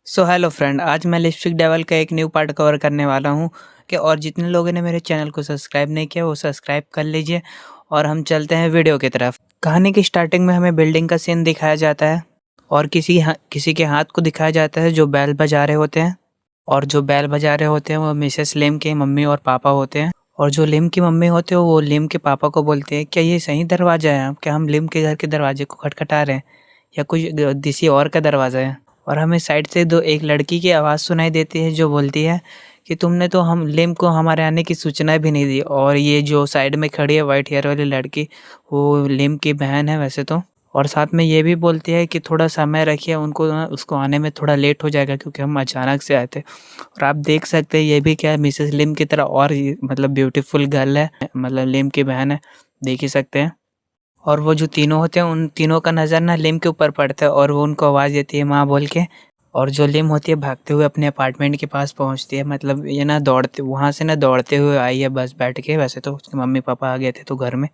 So hello friend, आज मैं lipstick devil का एक न्यू पार्ट कवर करने वाला हूँ कि और जितने लोगों ने मेरे चैनल को सब्सक्राइब नहीं किया वो सब्सक्राइब कर लीजिए और हम चलते हैं वीडियो की तरफ। कहानी की स्टार्टिंग में हमें बिल्डिंग का सीन दिखाया जाता है और किसी के हाथ को दिखाया जाता है जो बैल बजा रहे होते हैं। और जो बैल बजा रहे होते हैं वो मिसेस लिम के मम्मी और पापा होते हैं। और जो लिम की मम्मी होते हैं वो लिम के पापा को बोलते हैं, क्या ये सही दरवाज़ा है? क्या हम लिम के घर के दरवाजे को खटखटा रहे हैं या कुछ किसी और का दरवाज़ा है? और हमें साइड से एक लड़की की आवाज़ सुनाई देती है जो बोलती है कि तुमने तो हम लिम को हमारे आने की सूचना भी नहीं दी। और ये जो साइड में खड़ी है वाइट हेयर वाली लड़की, वो लिम की बहन है वैसे तो। और साथ में ये भी बोलती है कि थोड़ा समय रखिए, उनको ना उसको आने में थोड़ा लेट हो जाएगा क्योंकि हम अचानक से आए थे। और आप देख सकते हैं ये भी क्या है, मिसेस लिम की तरह और मतलब ब्यूटीफुल गर्ल है, मतलब लिम की बहन है, देख ही सकते हैं। और वो जो तीनों होते हैं उन तीनों का नज़र ना लिम के ऊपर पड़ता है और वो उनको आवाज़ देती है माँ बोल के। और जो लिम होती है भागते हुए अपने अपार्टमेंट के पास पहुंचती है, मतलब ये ना दौड़ते वहाँ से ना दौड़ते हुए आई है बस बैठ के, वैसे तो उसके मम्मी पापा आ गए थे तो घर में।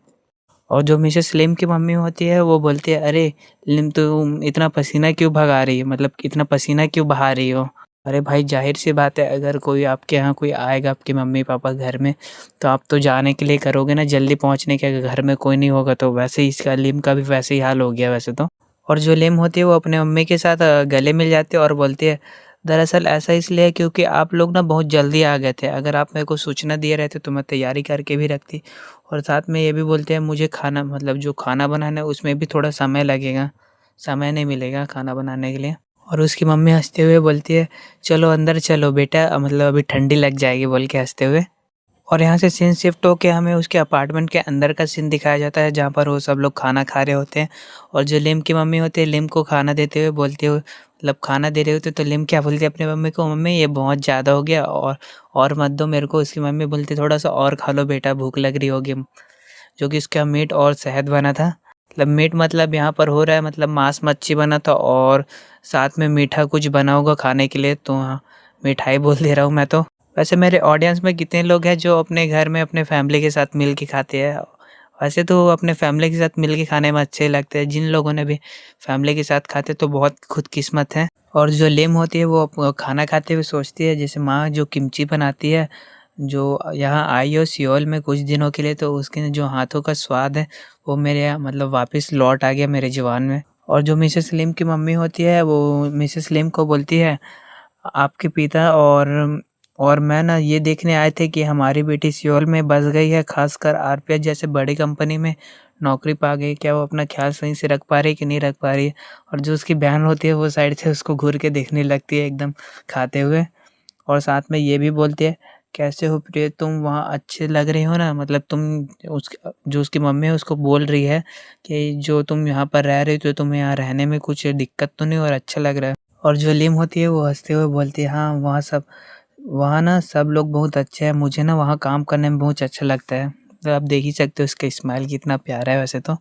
और जो मिसेस लिम की मम्मी होती है वो बोलती है, अरे लिम तुम इतना पसीना क्यों भगा रही हो, मतलब इतना पसीना क्यों बहा रही हो? अरे भाई जाहिर सी बात है, अगर कोई आपके यहाँ कोई आएगा आपके मम्मी पापा घर में तो आप तो जाने के लिए करोगे ना, जल्दी पहुँचने के। अगर घर में कोई नहीं होगा तो वैसे ही इसका लिम का भी वैसे ही हाल हो गया वैसे तो। और जो लिम होती है वो अपने मम्मी के साथ गले मिल जाती है और बोलती है, दरअसल ऐसा इसलिए है क्योंकि आप लोग ना बहुत जल्दी आ गए थे। अगर आप मेरे को सूचना दिए रहते तो मैं तैयारी करके भी रखती। और साथ में ये भी बोलते हैं मुझे खाना, मतलब जो खाना बनाना है उसमें भी थोड़ा समय लगेगा, समय नहीं मिलेगा खाना बनाने के लिए। और उसकी मम्मी हंसते हुए बोलती है, चलो अंदर चलो बेटा, मतलब अभी ठंडी लग जाएगी बोल के हंसते हुए। और यहाँ से सीन शिफ्ट होके हमें उसके अपार्टमेंट के अंदर का सीन दिखाया जाता है जहाँ पर वो सब लोग खाना खा रहे होते हैं। और जो लिम की मम्मी होती है लिम को खाना देते हुए बोलते हुए, मतलब खाना दे रहे होते तो लिम क्या बोलती है अपनी मम्मी को, मम्मी ये बहुत ज़्यादा हो गया और मत दो मेरे को। उसकी मम्मी बोलती थोड़ा सा और खा लो बेटा, भूख लग रही होगी। जो कि उसका मीट और शहद बना था, मतलब मीट मतलब यहाँ पर हो रहा है मतलब मांस मच्छी बना था और साथ में मीठा कुछ बना होगा खाने के लिए, तो हाँ मिठाई बोल दे रहा हूँ मैं तो। वैसे मेरे ऑडियंस में कितने लोग हैं जो अपने घर में अपने फैमिली के साथ मिल के खाते हैं? वैसे तो अपने फैमिली के साथ मिल के खाने में अच्छे लगते हैं। जिन लोगों ने भी फैमिली के साथ खाते तो बहुत खुदकिस्मत है। और जो लिम होती है वो खाना खाते हुए सोचती है, जैसे माँ जो किमची बनाती है, जो यहाँ आई हो सियोल में कुछ दिनों के लिए, तो उसके जो हाथों का स्वाद है वो मेरे यहाँ मतलब वापस लौट आ गया मेरे ज़ुबान में। और जो मिसेस लिम की मम्मी होती है वो मिसेस लिम को बोलती है, आपके पिता और मैं ना ये देखने आए थे कि हमारी बेटी सियोल में बस गई है, खासकर आरपीएच जैसे बड़ी कंपनी में नौकरी पा गई। क्या वो अपना ख्याल सही से रख पा रही है कि नहीं रख पा रही है? और जो उसकी बहन होती है वो साइड से उसको घूर के देखने लगती है एकदम खाते हुए। और साथ में ये भी बोलती है, कैसे हो प्रिय, तुम वहाँ अच्छे लग रही हो ना, मतलब तुम उस जो उसकी मम्मी है उसको बोल रही है कि जो तुम यहाँ पर रह रही हो तो तुम्हें यहाँ रहने में कुछ दिक्कत तो नहीं और अच्छा लग रहा है? और जो लिम होती है वो हंसते हुए बोलती है, हाँ वहाँ ना सब लोग बहुत अच्छे हैं, मुझे ना वहाँ काम करने में बहुत अच्छा लगता है। तो आप देख ही सकते हो उसका स्माइल कितना प्यारा है वैसे तो।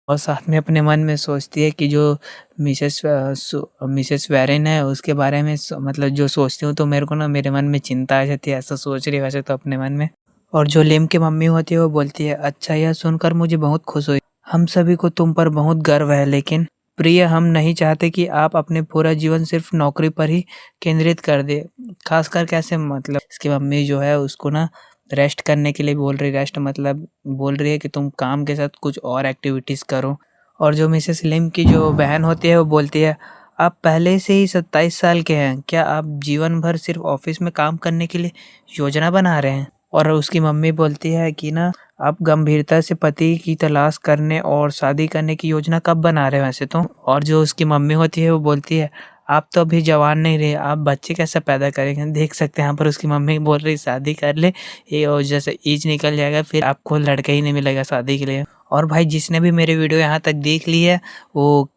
और साथ में अपने मन में सोचती है कि जो मिसेस वेरिन है उसके बारे में मतलब जो सोचती हूँ तो मेरे को ना मेरे मन में चिंता आ जाती है, ऐसा सोच रही है वैसे तो अपने मन में। और जो लिम की मम्मी होती है वो बोलती है, अच्छा यह सुनकर मुझे बहुत खुश हुई, हम सभी को तुम पर बहुत गर्व है, लेकिन प्रिय हम नहीं चाहते कि आप अपने पूरा जीवन सिर्फ नौकरी पर ही केंद्रित कर दे। खासकर कैसे, मतलब इसकी मम्मी जो है उसको ना रेस्ट करने के लिए बोल रही, रेस्ट मतलब बोल रही है कि तुम काम के साथ कुछ और एक्टिविटीज़ करो। और जो मिसेस लिम की जो बहन होती है वो बोलती है, आप पहले से ही 27 साल के हैं, क्या आप जीवन भर सिर्फ ऑफिस में काम करने के लिए योजना बना रहे हैं? और उसकी मम्मी बोलती है कि ना आप गंभीरता से पति की तलाश करने और शादी करने की योजना कब बना रहे हैं वैसे तो? और जो उसकी मम्मी होती है वो बोलती है, आप तो अभी जवान नहीं रहे, आप बच्चे कैसे पैदा करेंगे? देख सकते हैं यहाँ पर उसकी मम्मी बोल रही शादी कर ले, ये और जैसे एज निकल जाएगा फिर आपको लड़का ही नहीं मिलेगा शादी के लिए। और भाई जिसने भी मेरे वीडियो यहाँ तक देख ली है वो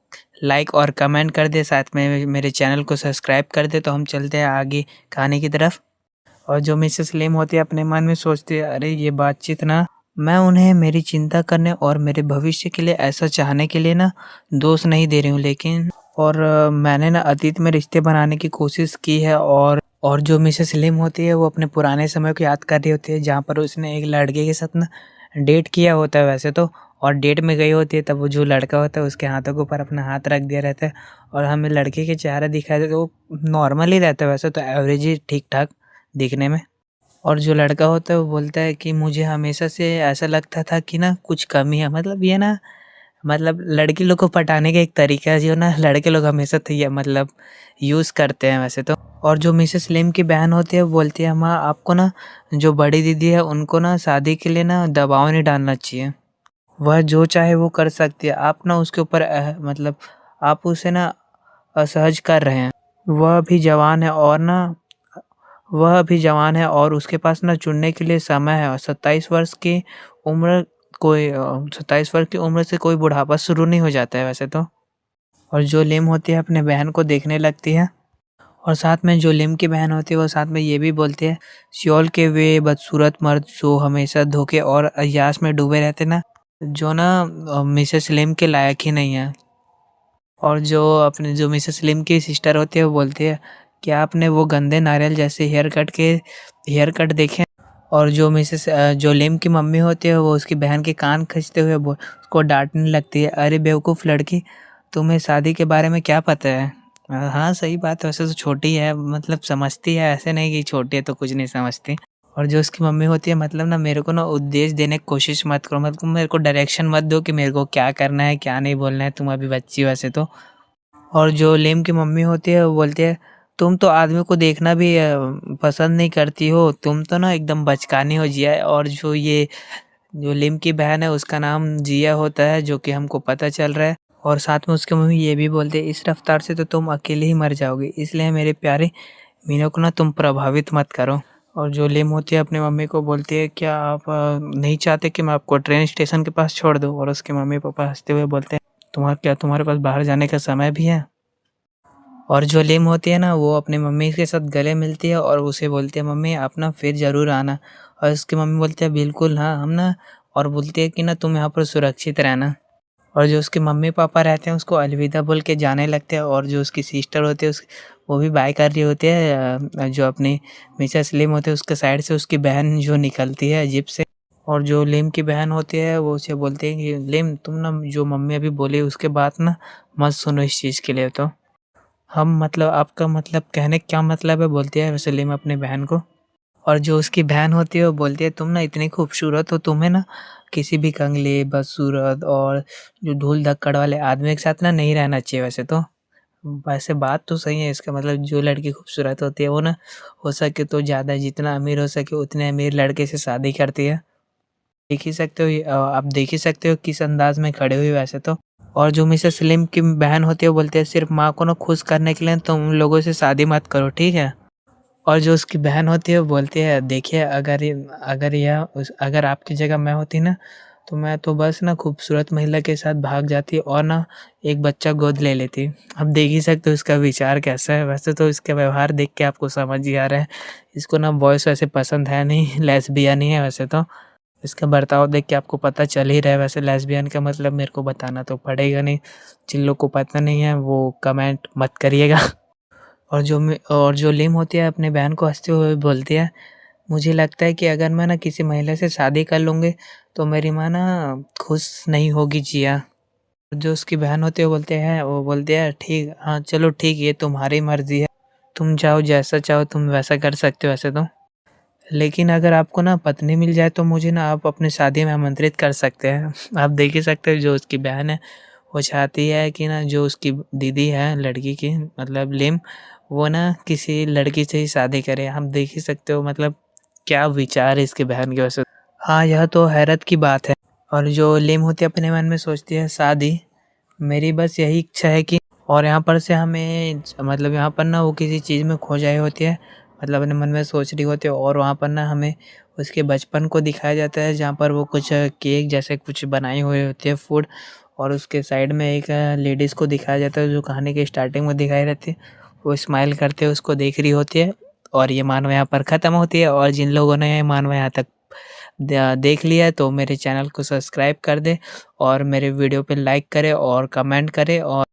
लाइक और कमेंट कर दे, साथ में मेरे चैनल को सब्सक्राइब कर दे। तो हम चलते हैं आगे कहानी की तरफ। और जो मिसेस लिम होती है अपने मन में सोचती है, अरे ये बातचीत ना मैं उन्हें मेरी चिंता करने और मेरे भविष्य के लिए ऐसा चाहने के लिए ना दोष नहीं दे रही हूँ, लेकिन मैंने ना अतीत में रिश्ते बनाने की कोशिश की है। और जो मिसेस लिम होती है वो अपने पुराने समय को याद कर रही होती है जहाँ पर उसने एक लड़के के साथ ना डेट किया होता है वैसे तो। और डेट में गई होती है, तब वो जो लड़का होता है उसके हाथों के ऊपर अपना हाथ रख दिया रहता है और हमें लड़के के चेहरा दिखाई देता है। वो नॉर्मल ही रहता है, वैसे तो एवरेज ही ठीक-ठाक दिखने में। और जो लड़का होता है वो बोलता है कि मुझे हमेशा से ऐसा लगता था कि ना कुछ कमी है। मतलब ये ना, मतलब लड़की लोग को पटाने का एक तरीका है जो ना लड़के लोग हमेशा तो ये मतलब यूज़ करते हैं वैसे तो। और जो मिसेस लिम की बहन होती है वो बोलती है, माँ आपको ना जो बड़ी दीदी है उनको ना शादी के लिए ना दबाव नहीं डालना चाहिए। वह जो चाहे वो कर सकती है। आप ना उसके ऊपर मतलब आप उसे ना असहज कर रहे हैं। वह अभी जवान है और ना वह अभी जवान है और उसके पास ना चुनने के लिए समय है। और 27 वर्ष की उम्र 27 वर्ष की उम्र से कोई बुढ़ापा शुरू नहीं हो जाता है वैसे तो। और जो लिम होती है अपने बहन को देखने लगती है और साथ में जो लिम की बहन होती है वो साथ में ये भी बोलती है, सियोल के वे बदसूरत मर्द जो हमेशा धोखे और अय्याश में डूबे रहते ना, जो ना मिसेस लिम के लायक ही नहीं है। और जो मिसेस लिम की सिस्टर होती है वो बोलती है, क्या आपने वो गंदे नारियल जैसे हेयर कट देखे हैं? और जो लिम की मम्मी होती है वो उसकी बहन के कान खींचते हुए उसको डांटने लगती है, अरे बेवकूफ़ लड़की, तुम्हें शादी के बारे में क्या पता है? हाँ सही बात है, वैसे तो छोटी है, मतलब समझती है, ऐसे नहीं कि छोटी है तो कुछ नहीं समझती। और जो उसकी मम्मी होती है, मतलब ना मेरे को ना उपदेश देने की कोशिश मत करो, मतलब मेरे को डायरेक्शन मत दो कि मेरे को क्या करना है क्या नहीं बोलना है, तुम अभी बच्ची हो वैसे तो। और जो लिम की मम्मी होती है वो बोलती है, तुम तो आदमी को देखना भी पसंद नहीं करती हो, तुम तो ना एकदम बचकानी हो जिया। और जो लिम की बहन है उसका नाम जिया होता है, जो कि हमको पता चल रहा है। और साथ में उसकी मम्मी ये भी बोलती है, इस रफ्तार से तो तुम अकेले ही मर जाओगे, इसलिए मेरे प्यारे मीनू को ना तुम प्रभावित मत करो। और जो लिम होती है अपनी मम्मी को बोलती है, क्या आप नहीं चाहते कि मैं आपको ट्रेन स्टेशन के पास छोड़ दूँ? और उसके मम्मी पापा हंसते हुए बोलते हैं, तुम्हारे पास बाहर जाने का समय भी है? और जो लिम होती है ना वो अपनी मम्मी के साथ गले मिलती है और उसे बोलती है, मम्मी आप ना फिर ज़रूर आना। और उसकी मम्मी बोलती है, बिल्कुल हाँ, हम ना, और बोलती है कि ना तुम यहाँ पर सुरक्षित रहना। और जो उसके मम्मी पापा रहते हैं उसको अलविदा बोल के जाने लगते हैं। और जो उसकी सिस्टर होती है वो भी बाय कर रही होती है, जो अपनी मिसेस लिम होती है उसके साइड से उसकी बहन जो निकलती है जीप से। और जो लिम की बहन होती है वो उसे बोलती है कि लिम तुम ना जो मम्मी अभी बोली उसके बाद ना मत सुनो इस चीज़ के लिए। तो हम मतलब आपका मतलब कहने का क्या मतलब है, बोलती है सलीम अपनी बहन को। और जो उसकी बहन होती है वो बोलती है, तुम ना इतनी खूबसूरत हो, तुम्हें ना किसी भी कंगले बदसूरत और जो धूल धक्कड़ वाले आदमी के साथ ना नहीं रहना चाहिए वैसे तो। वैसे बात तो सही है, इसका मतलब जो लड़की खूबसूरत होती है वो ना हो सके तो ज़्यादा जितना अमीर हो सके उतने अमीर लड़के से शादी करती है। देख ही सकते हो आप देख ही सकते हो किस अंदाज में खड़े हुए वैसे तो। और जो मिसेस सलीम की बहन होती है वो बोलती है, सिर्फ माँ को ना खुश करने के लिए तुम लोगों से शादी मत करो, ठीक है? और जो उसकी बहन होती है वो बोलती है, देखिए अगर आपकी जगह मैं होती ना तो मैं तो बस ना खूबसूरत महिला के साथ भाग जाती और ना एक बच्चा गोद ले लेती। अब देख ही सकते हो इसका विचार कैसा है, वैसे तो इसका व्यवहार देख के आपको समझ ही आ रहा है, इसको ना बॉयज़ वैसे पसंद है नहीं, लेस्बियन ही है वैसे तो। इसका बर्ताव देख के आपको पता चल ही रहा है, वैसे लेस्बियन का मतलब मेरे को बताना तो पड़ेगा नहीं, जिन लोग को पता नहीं है वो कमेंट मत करिएगा। और जो लिम होती है अपने बहन को हँसते हुए बोलती है, मुझे लगता है कि अगर मैं ना किसी महिला से शादी कर लूँगी तो मेरी माँ ना खुश नहीं होगी जिया। जो उसकी बहन होती है वो बोलते हैं, ठीक हाँ चलो ठीक, ये तुम्हारी मर्ज़ी है, तुम चाहो जैसा चाहो तुम वैसा कर सकते हो वैसे तो। लेकिन अगर आपको ना पत्नी मिल जाए तो मुझे ना आप अपनी शादी में आमंत्रित कर सकते हैं। आप देख ही सकते हो जो उसकी बहन है वो चाहती है कि ना जो उसकी दीदी है लड़की की मतलब लिम, वो ना किसी लड़की से ही शादी करे। हम देख ही सकते हो मतलब क्या विचार है इसकी बहन की वजह से। हाँ, यह तो हैरत की बात है। और जो लिम होती है अपने मन में सोचती है, शादी मेरी बस यही इच्छा है कि, और यहाँ पर से हमें मतलब यहाँ पर ना वो किसी चीज़ में खो जाई होती है, मतलब अपने मन में सोच रही होती है और वहाँ पर ना हमें उसके बचपन को दिखाया जाता है जहाँ पर वो कुछ केक जैसे कुछ बनाई हुई होती है फूड। और उसके साइड में एक लेडीज़ को दिखाया जाता है जो कहानी के स्टार्टिंग में दिखाई रहती है, वो स्माइल करते हुए उसको देख रही होती है। और ये मानव यहाँ पर ख़त्म होती है। और जिन लोगों ने ये मानव यहाँ तक देख लिया है तो मेरे चैनल को सब्सक्राइब कर दे और मेरे वीडियो पे लाइक करे और कमेंट करे और